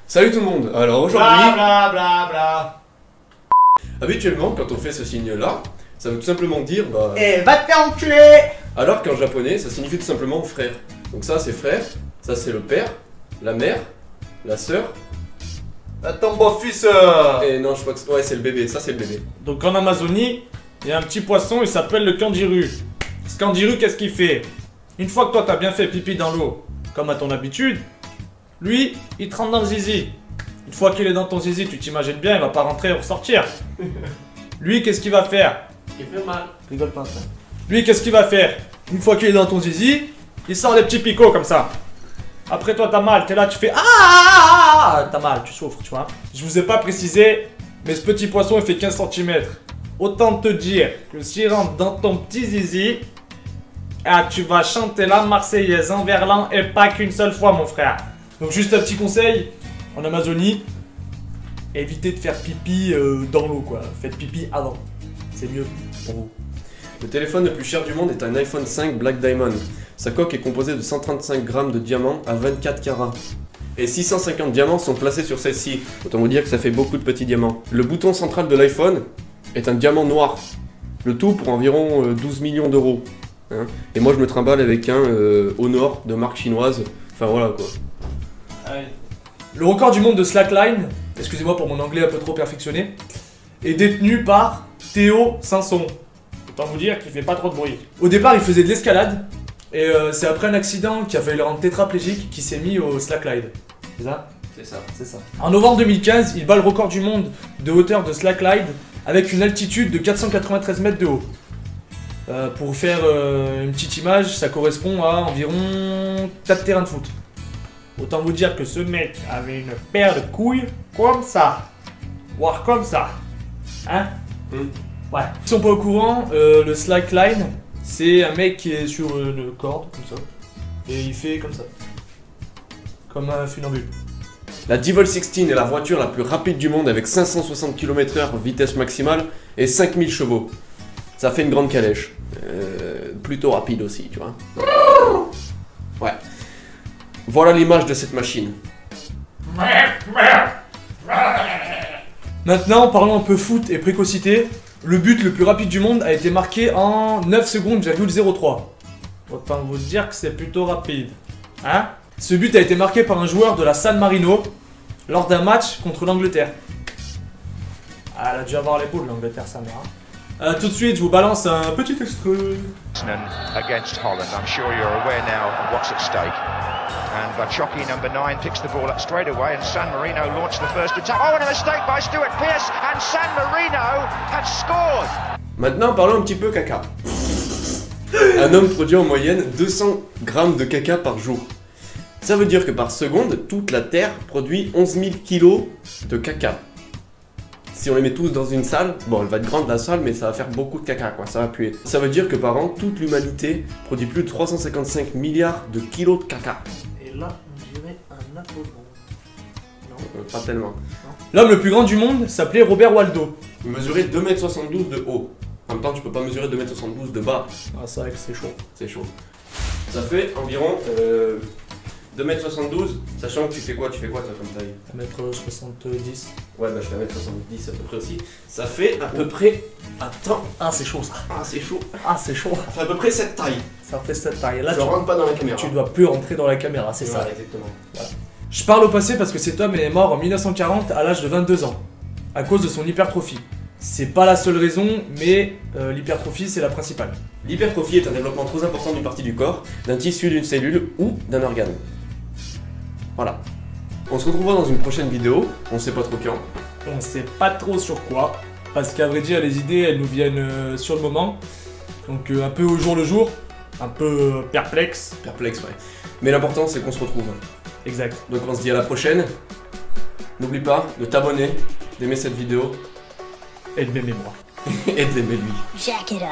Salut tout le monde. Alors aujourd'hui... Bla bla bla. Habituellement, quand on fait ce signe-là, ça veut tout simplement dire bah... Eh, va te faire enculer. Alors qu'en japonais, ça signifie tout simplement frère. Donc ça c'est frère, ça c'est le père, la mère, la sœur... Attends, beau-fils. Et non, je crois que... Ouais, c'est le bébé, ça c'est le bébé. Donc en Amazonie, il y a un petit poisson, il s'appelle le kandiru. Ce kandiru, qu'est-ce qu'il fait? Une fois que toi t'as bien fait pipi dans l'eau, comme à ton habitude, lui, il te rentre dans le zizi. Une fois qu'il est dans ton zizi, tu t'imagines bien, il va pas rentrer et ressortir. Lui, qu'est-ce qu'il va faire? Il fait mal. Rigole pas, ça. Lui, qu'est-ce qu'il va faire? Une fois qu'il est dans ton zizi, il sort des petits picots comme ça. Après toi t'as mal, t'es là, tu fais ah, t'as mal, tu souffres, tu vois. Je vous ai pas précisé, mais ce petit poisson il fait 15 cm. Autant te dire que s'il rentre dans ton petit zizi, ah, tu vas chanter la Marseillaise en verlan et pas qu'une seule fois, mon frère. Donc juste un petit conseil, en Amazonie, évitez de faire pipi dans l'eau, quoi. Faites pipi avant, c'est mieux pour vous. Le téléphone le plus cher du monde est un iPhone 5 Black Diamond. Sa coque est composée de 135 grammes de diamants à 24 carats. Et 650 diamants sont placés sur celle-ci. Autant vous dire que ça fait beaucoup de petits diamants. Le bouton central de l'iPhone est un diamant noir. Le tout pour environ 12 millions d'euros. Hein. Et moi je me trimballe avec un Honor de marque chinoise. Enfin voilà quoi. Le record du monde de slackline, excusez-moi pour mon anglais un peu trop perfectionné, est détenu par Théo Sanson. Autant vous dire qu'il fait pas trop de bruit. Au départ, il faisait de l'escalade, et c'est après un accident qui a failli le rendre tétraplégique qu'il s'est mis au slackline. C'est ça? C'est ça. C'est ça. En novembre 2015, il bat le record du monde de hauteur de slackline avec une altitude de 493 mètres de haut. Pour faire une petite image, ça correspond à environ 4 terrains de foot. Autant vous dire que ce mec avait une paire de couilles comme ça. Voire comme ça. Hein? Ouais. Ils sont pas au courant, le slackline, c'est un mec qui est sur une corde, comme ça. Et il fait comme ça. Comme un funambule. La D-Vol 16 est la voiture la plus rapide du monde avec 560 km/h vitesse maximale et 5000 chevaux. Ça fait une grande calèche. Plutôt rapide aussi, tu vois. Ouais. Voilà l'image de cette machine. Maintenant, parlons un peu foot et précocité. Le but le plus rapide du monde a été marqué en 9 secondes, 03. Autant vous dire que c'est plutôt rapide. Hein? Ce but a été marqué par un joueur de la San Marino lors d'un match contre l'Angleterre. Ah, elle a dû avoir l'épaule, l'Angleterre, sa mère. Tout de suite, je vous balance un petit extrait. Against Holland. I'm sure you're aware now of what's at stake. And Bachoki, number 9, picks the ball up straight away, and San Marino launched the first attack. Oh, and a mistake by Stuart Pearce, and San Marino has scored. Maintenant, parlons un petit peu caca. Un homme produit en moyenne 200 grammes de caca par jour. Ça veut dire que par seconde, toute la Terre produit 11 000 kilos de caca. Si on les met tous dans une salle, bon, elle va être grande la salle, mais ça va faire beaucoup de caca, quoi, ça va puer. Ça veut dire que par an, toute l'humanité produit plus de 355 milliards de kilos de caca. Et là, on dirait un Apollon. Non. Pas tellement. L'homme le plus grand du monde s'appelait Robert Waldo. Il mesurait 2,72 m de haut. En même temps, tu peux pas mesurer 2,72 m de bas. Ah, c'est vrai que c'est chaud. C'est chaud. Ça fait environ 2,72 m, sachant que tu fais quoi toi comme taille? 1m70. Ouais, bah je fais 1m70 à peu près aussi. Ça fait à peu près... Attends. Ah, c'est chaud ça. Ah, c'est chaud. Ah, c'est chaud. Ça fait à peu près cette taille. Ça fait cette taille. Là, Je rentre pas dans la caméra. tu dois plus rentrer dans la caméra, c'est ça. Ouais, exactement. Voilà. Je parle au passé parce que cet homme est mort en 1940 à l'âge de 22 ans, à cause de son hypertrophie. C'est pas la seule raison, mais l'hypertrophie c'est la principale. L'hypertrophie est un développement trop important d'une partie du corps, d'un tissu, d'une cellule ou d'un organe. Voilà. On se retrouvera dans une prochaine vidéo, on sait pas trop quand. On sait pas trop sur quoi, parce qu'à vrai dire les idées elles nous viennent sur le moment, donc un peu au jour le jour, un peu perplexe. Perplexe, ouais. Mais l'important c'est qu'on se retrouve. Exact. Donc on se dit à la prochaine. N'oublie pas de t'abonner, d'aimer cette vidéo. Et de m'aimer moi. Et de l'aimer lui. Jack it up.